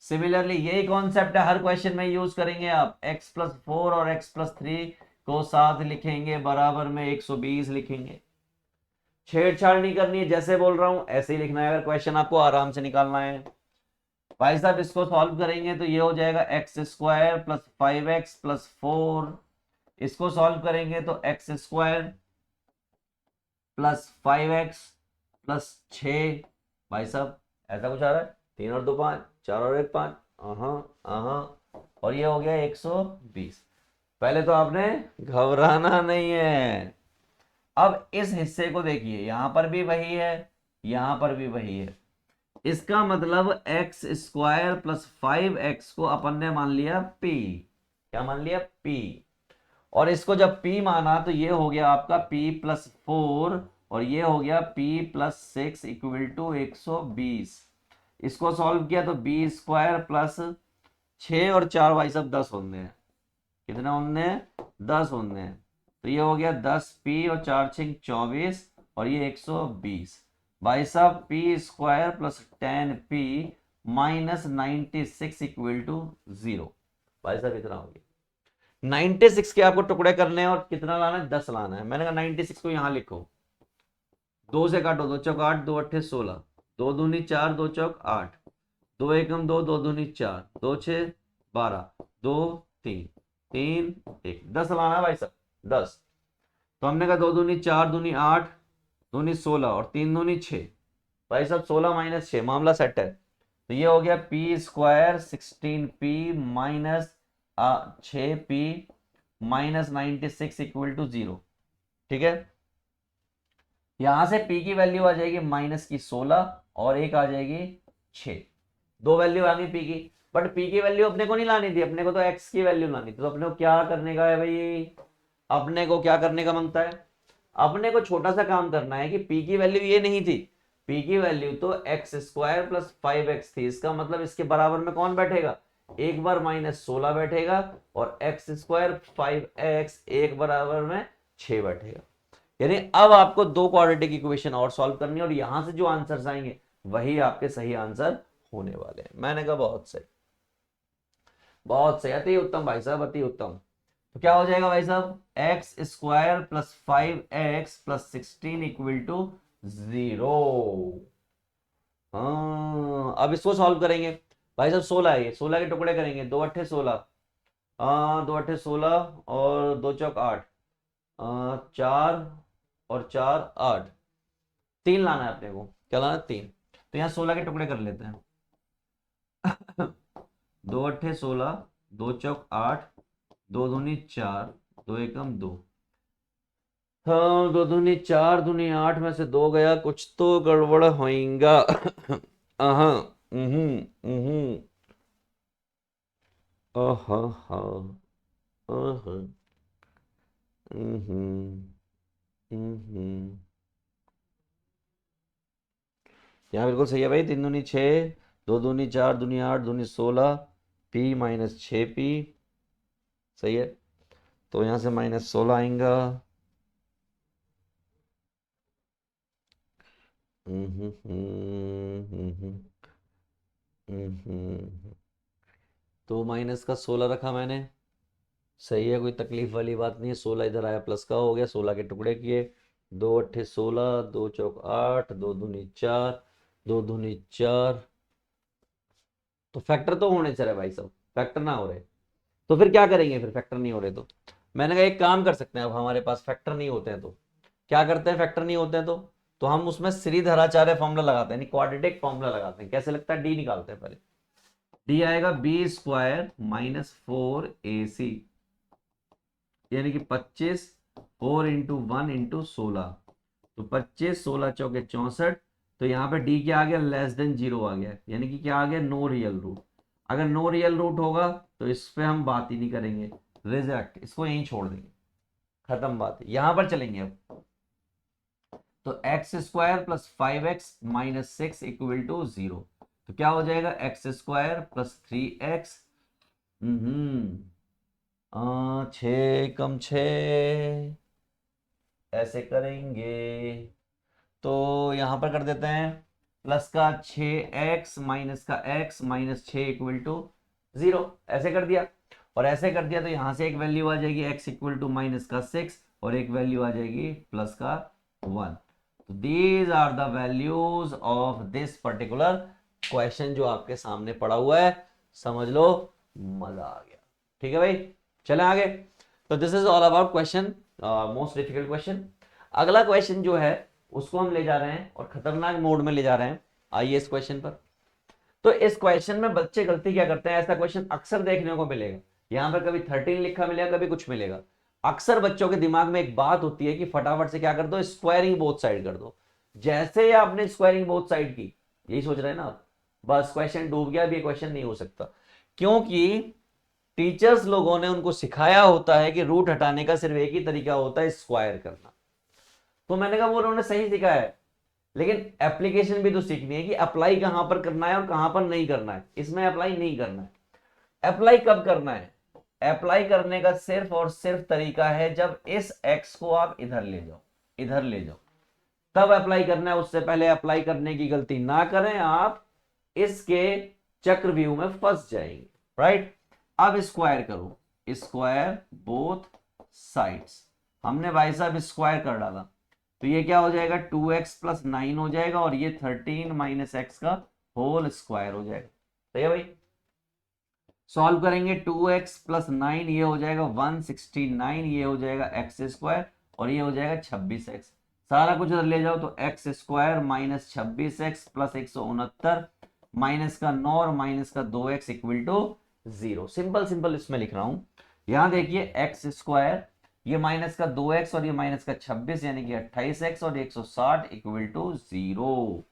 A: सिमिलरली यही कॉन्सेप्ट है, हर क्वेश्चन में यूज करेंगे आप, x प्लस 4 और x प्लस 3 को साथ लिखेंगे, बराबर में 120 लिखेंगे। छेड़छाड़ नहीं करनी है, जैसे बोल रहा हूं ऐसे ही लिखना है अगर क्वेश्चन आपको आराम से निकालना है। भाई साहब इसको सॉल्व करेंगे तो ये हो जाएगा x square plus 5x plus 4। इसको सॉल्व करेंगे तो x square plus 5x plus 6। भाई साहब ऐसा कुछ आ रहा है, 3 और 2 5, 4 और 1 5, और ये हो गया 120। पहले तो आपने घबराना नहीं है। अब इस हिस्से को देखिए, यहां पर भी वही है, यहां पर भी वही है। इसका मतलब एक्स स्क्वायर प्लस 5x को अपन ने मान लिया p, क्या मान लिया p, और इसको जब p माना तो ये हो गया आपका p प्लस 4 और ये हो गया p प्लस 6 इक्वल टू 120। इसको सॉल्व किया तो बी स्क्वायर प्लस 6 और 4 भाई सब 10 होने हैं, कितने होने हैं, 10 होने हैं। तो ये हो गया 10p और 4 6 24 और ये 120। भाई साहब p square plus 10p minus 96 equal to 0। भाई साहब इतना हो गया। 96 के आपको टुकड़े करने हैं और कितना लाना है, 10 लाना है। मैंने कहा 96 को यहां लिखो, 2 से काटो, 2 चौक 8, 2 अट्ठे 16, 2 दूनी 4, 2 चौक 8, 2 एकम 2, 2 दूनी 4, 2 6 12, 2 3 3 1, 10 लाना है भाई साहब 10। तो हमने कहा 2 दूनी 4 दूनी 8 दूनी 16 और 3 दूनी 6। भाई साहब 16 माइनस 6, मामला सेट है। तो ये हो गया p square 16p minus 6p minus 96 equal to 0। ठीक है, यहां से p की वैल्यू आ जाएगी माइनस की 16 और एक आ जाएगी 6, दो वैल्यू आ गई p की। बट p की वैल्यू अपने को नहीं लानी थी, अपने को तो x की वैल्यू लानी थी। तो अपने को क्या करने का है भाई, अपने को क्या करने का मांगता है, अपने को छोटा सा काम करना है कि p की वैल्यू ये नहीं थी, p की वैल्यू तो एक्स स्क्वायर प्लस 5x थी। इसका मतलब इसके बराबर में कौन बैठेगा, एक बार माइनस 16 बैठेगा और एक्स स्क्वायर 5x एक बराबर में 6 बैठेगा। यानी अब आपको दो क्वाड्रेटिक इक्वेशन और सॉल्व करनी है और यहां से जो आंसर्स आएंगे वही आपके सही आंसर होने वाले हैं। मैंने कहा बहुत सही, बहुत सही, अति उत्तम भाई साहब, अति उत्तम। तो क्या हो जाएगा भाई साहब, x square plus 5x plus 16 equal to 0। हाँ अब इसको सॉल्व करेंगे। भाई साहब 16 है, 16 के टुकड़े करेंगे, 2 अट्ठे 16, 2 अट्ठे 16 और 2 चौक 8, 4 और 4 8, 3 लाना है अपने को, क्या लाना है 3। तो यहाँ 16 के टुकड़े कर लेते हैं 2 अट्ठे 16, 2 चौक 8, 2 दूनी 4, 2 एकम 2, हाँ 2 दूनी 4 दूनी 8 में से 2 गया, कुछ तो गड़बड़ होएगा हाँ हाँ यहाँ बिल्कुल सही है भाई, 3 दूनी 6, 2 दूनी 4 दूनी 8 दूनी 16, p माइनस 6p, सही है। तो यहां से -16 आएगा। तो -16 रखा मैंने, सही है, कोई तकलीफ वाली बात नहीं है। 16 इधर आया, प्लस का हो गया, 16 के टुकड़े किए, 2 × 8 = 16, 2 × 4 = 8, 2 × 2 = 4, 2 × 4, तो फैक्टर तो होने चाहिए भाई साहब, फैक्टर ना हो रहे तो फिर क्या करेंगे, फिर फैक्टर नहीं हो रहे तो मैंने कहा एक काम कर सकते हैं, अब हमारे पास फैक्टर नहीं होते हैं तो क्या करते हैं, फैक्टर नहीं होते हैं तो हम उसमें श्रीधराचार्य फॉर्मूला लगाते हैं, क्वाड्रेटिक फॉर्मूला लगाते हैं। कैसे लगता है, डी निकालते हैं पहले। डी आएगा B² - 4AC, यानी कि 25, 4 × 1 × 16, तो 25, 16 चौके 64। तो यहाँ पे डी क्या आ गया, <0 आ गया, यानी कि क्या आ गया, नो रियल रूट। अगर नो रियल रूट होगा तो इस पे हम बात ही नहीं करेंगे, रिजेक्ट, इसको यहीं छोड़ देंगे, खत्म बात। यहां पर चलेंगे अब, तो x² + 5x - 6 = 0, तो क्या हो जाएगा, x² + 3x, 6 × 6, ऐसे करेंगे। तो यहां पर कर देते हैं, प्लस का 6x माइनस का x -6 = 0, ऐसे कर दिया। और ऐसे कर दिया तो यहां से एक वैल्यू आ जाएगी x = -6 और एक वैल्यू आ जाएगी प्लस का 1। तो these are the values of this particular question जो आपके सामने पड़ा हुआ है, समझ लो, मजा आ गया। ठीक है भाई, चले आगे। तो this is all about question, most difficult question. अगला क्वेश्चन जो है उसको हम ले जा रहे हैं और खतरनाक मोड में ले जा रहे हैं। आइए इस क्वेश्चन पर। तो इस क्वेश्चन में बच्चे गलती क्या करते हैं, ऐसा क्वेश्चन अक्सर देखने को मिलेगा, यहां पर कभी 13 लिखा मिलेगा, कभी कुछ मिलेगा। अक्सर बच्चों के दिमाग में एक बात होती है कि फटाफट से क्या कर दो, स्क्वायरिंग बोथ साइड कर दो। जैसे ही आपने स्क्वायरिंग बोथ साइड की, यही सोच रहे हैं ना आप, बस क्वेश्चन डूब गया, भी क्वेश्चन नहीं हो सकता, क्योंकि टीचर्स लोगों ने उनको सिखाया होता है कि रूट हटाने का सिर्फ एक ही तरीका होता है, स्क्वायर करना। तो मैंने कहा वो उन्होंने सही सिखाया है, लेकिन एप्लीकेशन भी तो सीखनी है कि अप्लाई कहां पर करना है और कहां पर नहीं करना है। इसमें अप्लाई नहीं करना है। अप्लाई कब करना है, अप्लाई करने का सिर्फ और सिर्फ तरीका है जब इस x को आप इधर ले जाओ, इधर ले जाओ, तब अप्लाई करना है। उससे पहले अप्लाई करने की गलती ना करें, आप इसके चक्रव्यूह में फंस जाएंगे, राइट। अब स्क्वायर करो, स्क्वायर बोथ साइड्स, हमने भाई साहब स्क्वायर कर डाला, तो ये क्या हो जाएगा, 2x + 9 हो जाएगा, और ये 13 - x का होल स्क्वायर हो जाएगा। सही है भाई, सॉल्व करेंगे, 2x + 9 ये हो जाएगा 169, ये हो जाएगा x², और ये हो जाएगा 26x। सारा कुछ उधर ले जाओ, तो x² - 26x + 169 माइनस का 9 और माइनस का 2x = 0। सिंपल सिंपल इसमें लिख रहा हूं। यहां देखिए x², ये माइनस का 2x और ये माइनस का 26, यानी कि 28x, और 160 = 0।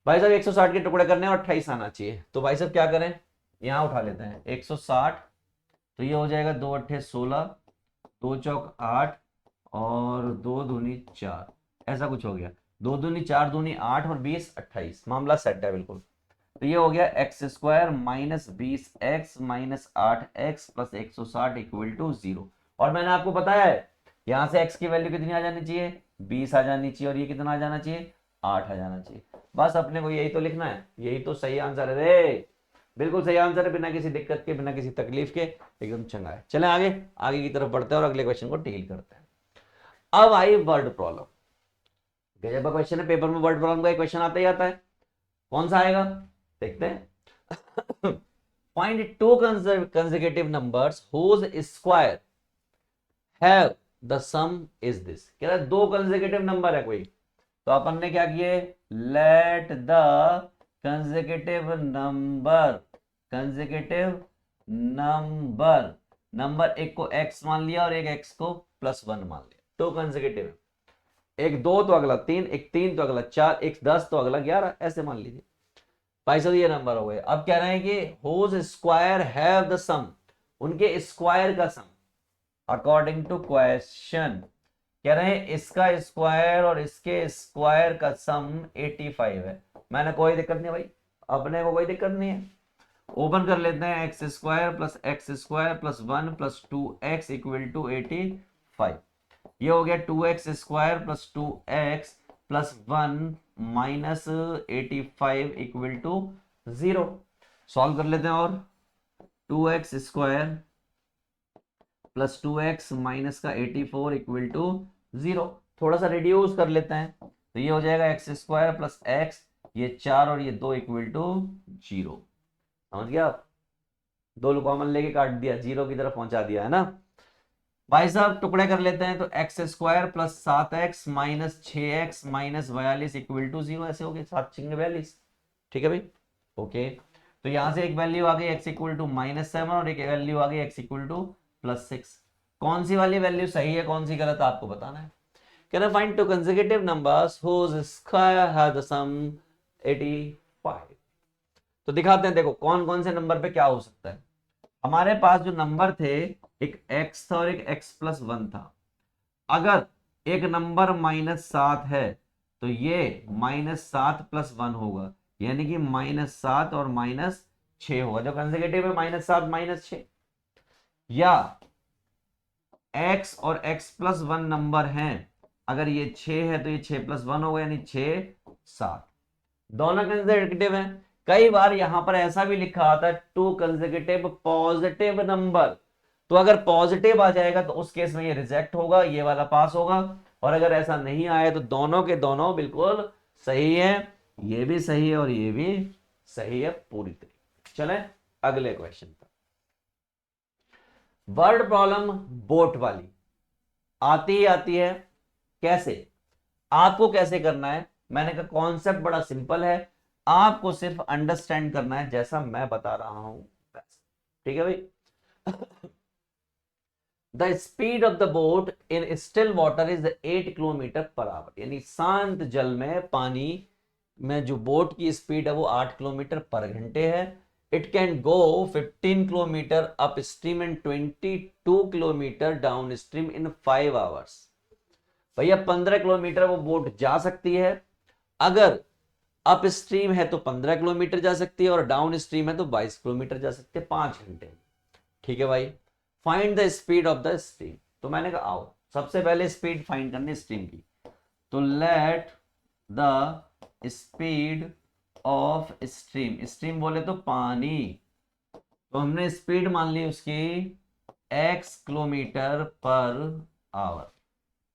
A: भाई साहब 160 के टुकड़े करने और 28 आना चाहिए, तो भाई साहब क्या करें, यहां उठा लेते हैं 160, तो ये हो जाएगा 2 × 8 = 16, 2 चौक 8 और 2 दूनी 4, ऐसा कुछ हो गया, 2 दूनी 4 दूनी 8 और 20 28, मामला सेट है बिल्कुल। तो ये हो गया x² - 20x - 8x + 160 = 0। और मैंने आपको बताया है यहां से x की वैल्यू कितनी आ जानी चाहिए, 20 आ जानी चाहिए, और ये कितना आ जाना चाहिए, 8 आ जाना चाहिए। बस अपने को यही तो लिखना है, यही तो सही आंसर है रे, बिल्कुल सही आंसर है, बिना किसी दिक्कत के, बिना किसी तकलीफ के, एकदम चंगा है। चलें आगे, आगे की तरफ बढ़ते हैं और अगले क्वेश्चन को डील करते हैं। अब आई वर्ड प्रॉब्लम। गजब का क्वेश्चन है, पेपर में वर्ड प्रॉब्लम का क्वेश्चन आता ही आता है। कौन सा आएगा, देखते हैं। Find 2 consecutive numbers whose square have the sum is this। कह रहा है 2 consecutive नंबर है कोई, तो अपन ने क्या किए, let the consecutive number, number एक को x मान लिया और एक x को +1 मान लिया, 2 कंसेक्यूटिव, एक 2 तो अगला 3, एक 3 तो अगला 4, एक 10 तो अगला 11, ऐसे मान लीजिए। भाई साहब ये नंबर हो गए। अब कह रहे हैं कि होज स्क्वायर हैव द सम, उनके स्क्वायर का सम अकॉर्डिंग टू क्वेश्चन, कह रहे हैं इसका स्क्वायर और इसके स्क्वायर का सम 85 है। मैंने कोई दिक्कत नहीं भाई, अपने को कोई दिक्कत नहीं है, ओपन कर लेते हैं, x square plus x square plus 1 plus 2x equal to 85। ये हो गया 2x square plus 2x plus 1 minus 85 equal to 0। Solve कर लेते हैं, और 2x square plus 2x minus का 84 इक्वल टू 0। थोड़ा सा रिड्यूस कर लेते हैं, तो ये हो जाएगा एक्स स्क्वायर प्लस एक्स, ये 4 और ये 2 इक्वल टू 0। समझ गया आप? दो कॉमन लेके काट दिया, 0 की तरफ पहुंचा दिया है ना भाई साहब। टुकड़े कर लेते हैं, तो x square plus 7x minus 6x minus 42 equal to 0। ऐसे हो गए 7×42। ठीक है भाई, ओके। तो यहां से एक वैल्यू आ गई x इक्वल टू -7 और एक वैल्यू आ गई x इक्वल टू +6। कौन सी वाली वैल्यू सही है, कौन सी गलत, आपको बताना है। Can I find two consecutive numbers whose square have the sum 85। तो दिखाते हैं, देखो कौन कौन से नंबर पे क्या हो सकता है। हमारे पास जो नंबर थे, एक x था और एक x+1 था। अगर एक नंबर -7 है तो ये -7 + 1 होगा, यानी कि -7 और -6 होगा। जो कंसेक्यूटिव है -7 -6। या x और x+1 नंबर हैं, अगर ये 6 है तो ये 6+1 होगा, यानी 6 7। दोनों कंसेक्यूटिव हैं। कई बार यहां पर ऐसा भी लिखा आता है टू कंसेक्यूटिव पॉजिटिव नंबर, तो अगर पॉजिटिव आ जाएगा तो उस केस में ये रिजेक्ट होगा, ये वाला पास होगा। और अगर ऐसा नहीं आया तो दोनों के दोनों बिल्कुल सही है, ये भी सही है और ये भी सही है पूरी तरीके। चलें अगले क्वेश्चन पर। वर्ड प्रॉब्लम बोट वाली आती ही आती है। कैसे, आपको कैसे करना है, मैंने कहा कॉन्सेप्ट बड़ा सिंपल है, आपको सिर्फ अंडरस्टैंड करना है जैसा मैं बता रहा हूं। ठीक है भाई। The speed of the boat in still water is 8 km/h, यानी शांत जल में, पानी में जो बोट की स्पीड है वो 8 km/घंटे है। It can go 15 km up stream and 22 km down stream in 5 hours। भैया 15 किलोमीटर वो बोट जा सकती है, अगर अप स्ट्रीम है तो 15 किलोमीटर जा सकती है, और डाउन स्ट्रीम है तो 22 किलोमीटर जा सकती है 5 घंटे। ठीक है भाई, find the speed of the stream. तो मैंने कहा आओ सबसे पहले स्पीड फाइंड करनी स्ट्रीम की। तो let the speed of stream, stream बोले तो पानी, तो हमने स्पीड मान ली उसकी x km/h।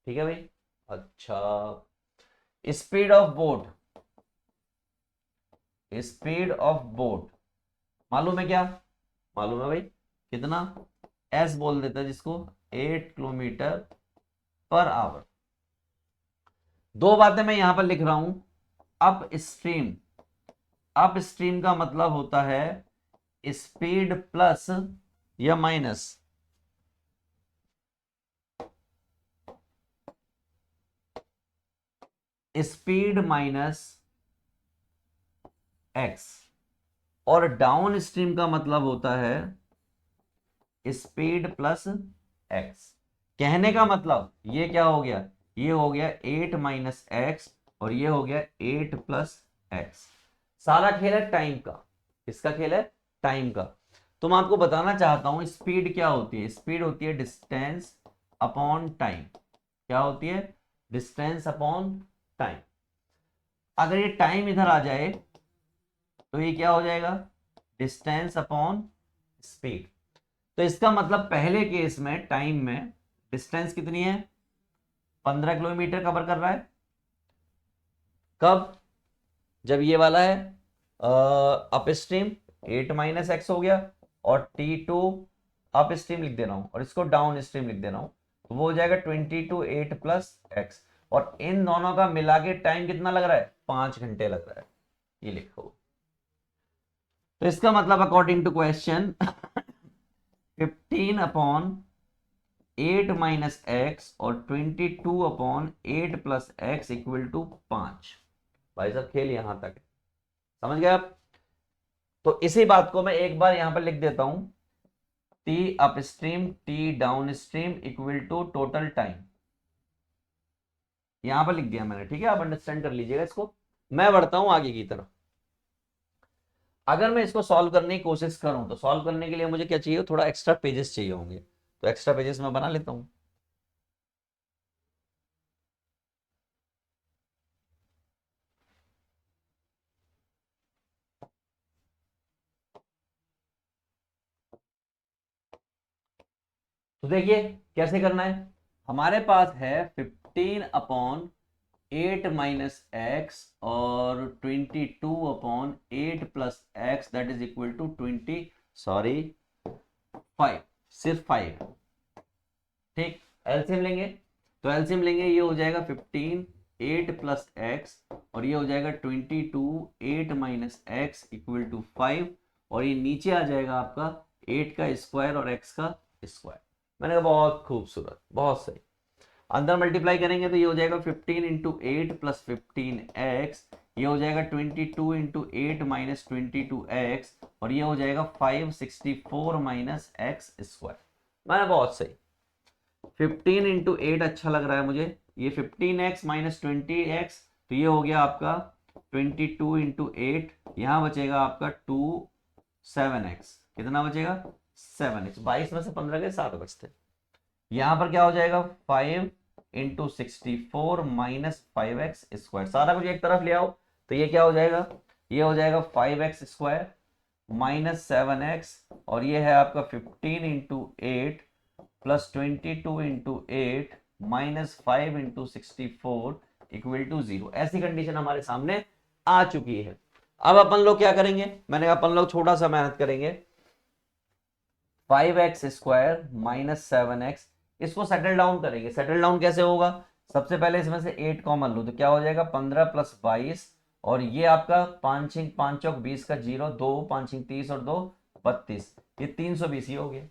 A: ठीक है भाई, अच्छा। Speed of boat, speed of boat मालूम है क्या, मालूम है भाई कितना, s बोल देता है जिसको, 8 km/h। दो बातें मैं यहां पर लिख रहा हूं। अप स्ट्रीम, अप स्ट्रीम का मतलब होता है स्पीड प्लस या माइनस, स्पीड माइनस x, और डाउन स्ट्रीम का मतलब होता है स्पीड प्लस x। कहने का मतलब ये क्या हो गया, ये हो गया 8 - x और ये हो गया 8 + x। सारा खेल है टाइम का, किसका खेल है, टाइम का। तो मैं आपको बताना चाहता हूं स्पीड क्या होती है। स्पीड होती है डिस्टेंस अपॉन टाइम। क्या होती है, डिस्टेंस अपॉन टाइम। अगर ये टाइम इधर आ जाए तो ये क्या हो जाएगा, डिस्टेंस अपॉन स्पीड। तो इसका मतलब पहले केस में टाइम में डिस्टेंस कितनी है, 15 किलोमीटर कवर कर रहा है। कब, जब ये वाला है अप स्ट्रीम 8 - x हो गया, और T2 अप स्ट्रीम लिख दे रहा हूं और इसको डाउन स्ट्रीम लिख दे रहा हूं, तो वो हो जाएगा 22 8 + x। और इन दोनों का मिला के टाइम कितना लग रहा है, 5 घंटे लग रहा है, ये लिखो। तो इसका मतलब अकॉर्डिंग टू क्वेश्चन 15/8 - x और 22/8 + x = 5। भाई साहब खेल यहां तक है, समझ गए आप। तो इसी बात को मैं एक बार यहां पर लिख देता हूं, t up stream t down stream = total time. यहां पर लिख दिया मैंने, ठीक है, आप अंडरस्टैंड कर लीजिएगा इसको। मैं बढ़ता हूं आगे की तरफ। अगर मैं इसको सॉल्व करने की कोशिश करूं तो सॉल्व करने के लिए मुझे क्या चाहिए, थोड़ा एक्स्ट्रा पेजेस चाहिए होंगे, तो एक्स्ट्रा पेजेस मैं बना लेता हूं। तो देखिए कैसे करना है। हमारे पास है 15/8 - x और 22/8 + x that is equal to 20, sorry 5, सिर्फ 5। ठीक, एलसीएम लेंगे, तो एलसीएम लेंगे, ये हो जाएगा 15/8 + x और ये हो जाएगा 22/8 - x = 5 और ये नीचे आ जाएगा आपका 8 का स्क्वायर और x का स्क्वायर। मैंने कहा बहुत खूबसूरत, बहुत सही। अंदर मल्टीप्लाई करेंगे तो ये हो जाएगा 15 × 8 + 15x, ये हो जाएगा 22 × 8 - 22x और ये हो जाएगा 564 - x²। मैंने बहुत सही। 15 × 8 अच्छा लग रहा है मुझे, ये 15x - 20x, तो ये हो गया आपका 22 × 8, यहां बचेगा आपका 7x, कितना बचेगा 7x, 22 में से 15 के 7 बचते। यहां पर क्या हो जाएगा 5 × 64 - 5x², सारा कुछ एक तरफ ले आओ, तो ये क्या हो जाएगा, ये हो जाएगा 5x² - 7x और ये है आपका 15 × 8 + 22 × 8 - 5 × 64 = 0। ऐसी कंडीशन हमारे सामने आ चुकी है। अब अपन लोग क्या करेंगे, मैंने कहा अपन लोग छोटा सा मेहनत करेंगे। 5x² - 7x, इसको सेटल डाउन करेंगे। सेटल डाउन कैसे होगा, सबसे पहले इसमें से 8 कॉमन लो, तो क्या हो जाएगा 15 + 22 और ये आपका 5 × 5 = 20 का 0, 2 5 × 30 और 2 32, ये 320 ही हो गया।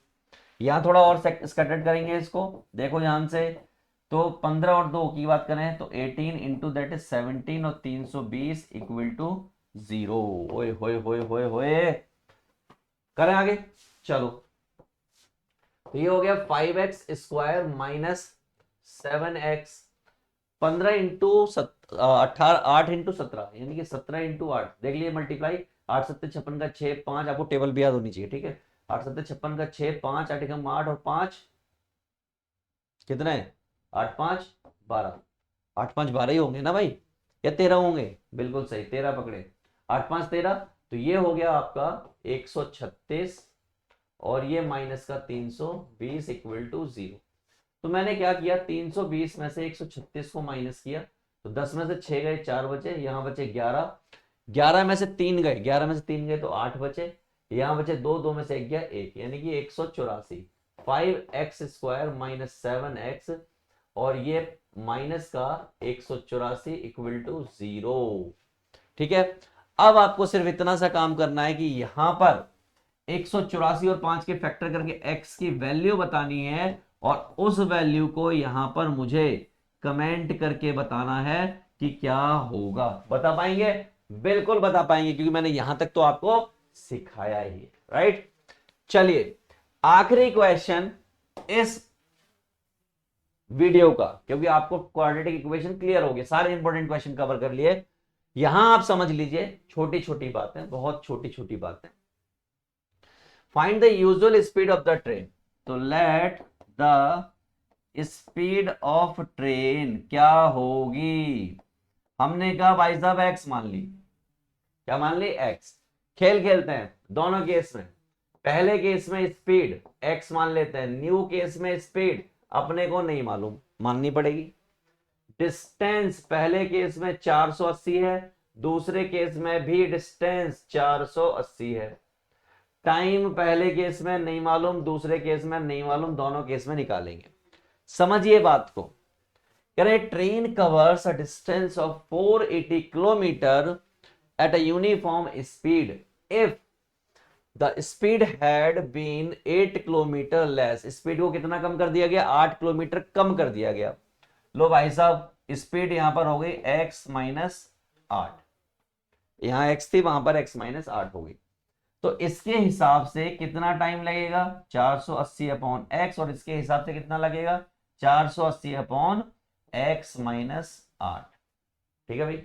A: यहां थोड़ा और स्कैटर्ड करेंगे इसको, देखो ध्यान से, तो 15 और 2 की बात करें तो 18 × दैट इज 17 और 320 = 0। ओए होए होए होए होए, करें आगे, चलो। तो ये हो गया 5x² - 7x, 15 इंटू 18, 8 × 17 यानी कि 17 × 8, देख लीजिए मल्टीप्लाई, 8 7 56 का 6 5, आपको टेबल भी याद होनी चाहिए, ठीक है। 8 7 56 का 6 5, 8 एकम 8 और 5 कितना है, 8 5 12, 8 5 12 ही होंगे ना भाई, या 13 होंगे, बिल्कुल सही 13 पकड़े, 8 5 13, तो ये हो गया आपका 136 और ये माइनस का 320 = 0। तो मैंने क्या किया, 320 में से 136 को माइनस किया, तो 10 में से 6 गए 4 बचे, यहां बचे 11, 11 में से 3 गए, 11 में से 3 गए तो 8 बचे, यहां बचे 2, 2 में से 1 गया 1, यानी कि 184। 5x² - 7x और ये माइनस का 184 = 0। ठीक है, अब आपको सिर्फ इतना सा काम करना है कि यहां पर 184 और 5 के फैक्टर करके x की वैल्यू बतानी है और उस वैल्यू को यहां पर मुझे कमेंट करके बताना है कि क्या होगा। बता पाएंगे, बिल्कुल बता पाएंगे, क्योंकि मैंने यहां तक तो आपको सिखाया ही है, राइट। चलिए आखिरी क्वेश्चन इस वीडियो का, क्योंकि आपको क्वाड्रेटिक इक्वेशन क्लियर हो गए, सारे इंपॉर्टेंट क्वेश्चन कवर कर लिए। यहां आप समझ लीजिए छोटी छोटी बातें, बहुत छोटी छोटी बातें। Find the usual speed of the train, तो let the speed of train क्या होगी, हमने कहा भाई साहब एक्स मान ली, क्या मान ली एक्स। खेल खेलते हैं दोनों केस में, पहले केस में स्पीड एक्स मान लेते हैं, न्यू केस में स्पीड अपने को नहीं मालूम, माननी पड़ेगी। डिस्टेंस पहले केस में 480 है, दूसरे केस में भी डिस्टेंस 480 है। टाइम पहले केस में नहीं मालूम, दूसरे केस में नहीं मालूम, दोनों केस में निकालेंगे। समझिए बात को, कह रहे train covers a distance of 480 kilometre at a uniform speed if the speed had been 8 kilometre less, speed को कितना कम कर दिया गया, 8 किलोमीटर कम कर दिया गया। लो भाई साहब, स्पीड यहां पर हो गई x - 8, यहां x थी वहां पर x - 8 हो गई, तो इसके हिसाब से कितना टाइम लगेगा 480/x और इसके हिसाब से कितना लगेगा 480/x - 8। ठीक है भाई,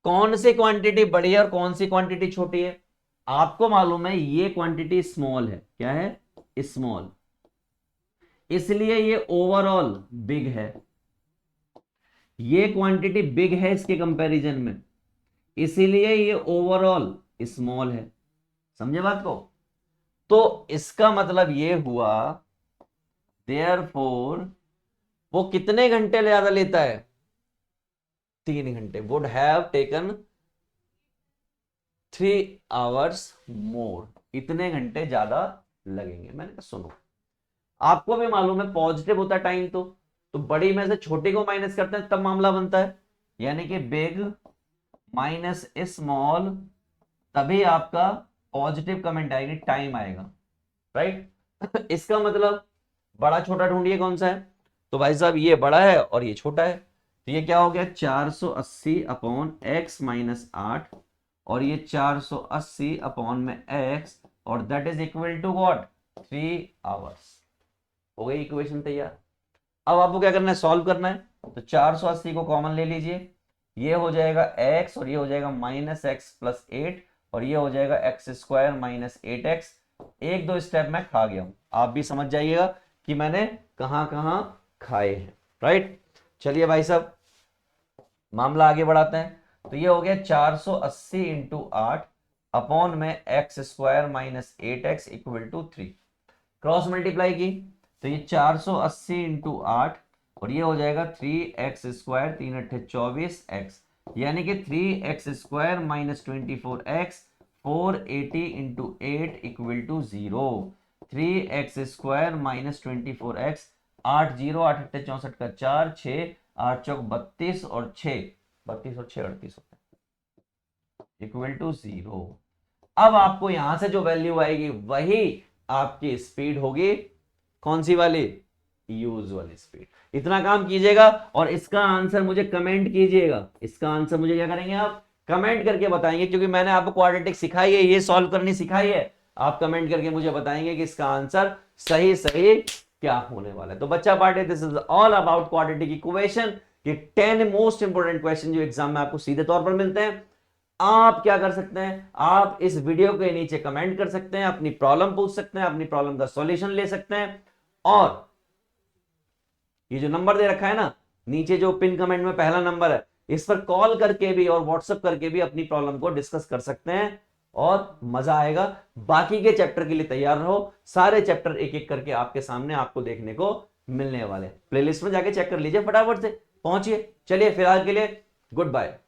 A: कौन सी क्वांटिटी बड़ी है और कौन सी क्वांटिटी छोटी है? आपको मालूम है ये क्वांटिटी स्मॉल है, क्या है? स्मॉल, इसलिए ये ओवरऑल बिग है। ये क्वांटिटी बिग है इसके कंपैरिजन में, इसीलिए ये ओवरऑल स्मॉल है। समझे बात को? तो इसका मतलब ये हुआ देयरफॉर वो कितने घंटे ज्यादा लेता है? 3 घंटे। वुड हैव टेकन 3 hours मोर, इतने घंटे ज्यादा लगेंगे। मैंने कहा सुनो, आपको भी मालूम है पॉजिटिव होता है टाइम, तो बड़ी में से छोटी को माइनस करते हैं तब मामला बनता है, यानी कि बिग माइनस स्मॉल, तभी आपका पॉजिटिव कमेंट आएगी, टाइम आएगा, राइट? इसका मतलब बड़ा छोटा ढूंढिए कौन सा है, तो भाई साहब ये बड़ा है और ये छोटा है, तो ये क्या हो गया 480 अपॉन x माइनस 8, और ये 480 अपॉन में x, और that is equal to what? 3 hours. हो गई इक्वेशन तैयार। अब आपको क्या करना है? सॉल्व करना है। तो 480 को कॉमन ले लीजिए, ये हो जाएगा x और ये हो जाएगा माइनस एक्स प्लस 8, और ये हो जाएगा एक्स स्क्वायर माइनस 8x। एक दो स्टेप में खा गया हूं, आप भी समझ जाइएगा कि मैंने कहां कहां खाए हैं, राइट? चलिए भाई साहब मामला आगे बढ़ाते हैं। तो ये हो गया 480 इंटू 8 अपॉन में x square minus 8x equal to 3। Cross multiply की तो ये 480 इंटू 8 और ये हो जाएगा 3x स्क्वायर, 3 अट्ठे 24x, यानी कि 3x square minus 24x, 480 into 8 equal to 0। 3x square minus 24x, 8 0 8 अट्ठे 64 का 4, 6 8 चौक 32 और 6 32 और 6 38 होता है इक्वल टू 0। अब आपको यहां से जो वैल्यू आएगी वही आपकी स्पीड होगी, कौन सी वाली? यूज वाली स्पीड। इतना काम कीजिएगा और इसका आंसर मुझे कमेंट कीजिएगा। इसका आंसर मुझे क्या करेंगे आप? कमेंट करके बताएंगे, क्योंकि मैंने आपको क्वाड्रेटिक सिखाई है, ये सॉल्व करनी सिखाई है। आप कमेंट करके मुझे बताएंगे कि इसका आंसर सही सही क्या होने वाला है। तो बच्चा party, this is all about quadratic equation. ये 10 मोस्ट इंपोर्टेंट क्वेश्चन जो एग्जाम में आपको सीधे तौर पर मिलते हैं। आप क्या कर सकते हैं? आप इस वीडियो के नीचे कमेंट कर सकते हैं, अपनी प्रॉब्लम पूछ सकते हैं, अपनी प्रॉब्लम का सॉल्यूशन ले सकते हैं, और ये जो नंबर दे रखा है ना नीचे, जो पिन कमेंट में पहला नंबर है, इस पर कॉल करके भी और व्हाट्सएप करके भी अपनी प्रॉब्लम को डिस्कस कर सकते हैं, और मजा आएगा। बाकी के चैप्टर के लिए तैयार रहो, सारे चैप्टर एक एक करके आपके सामने आपको देखने को मिलने वाले। प्लेलिस्ट में जाके चेक कर लीजिए, फटाफट से पहुंचिए। चलिए फिलहाल के लिए गुड बाय।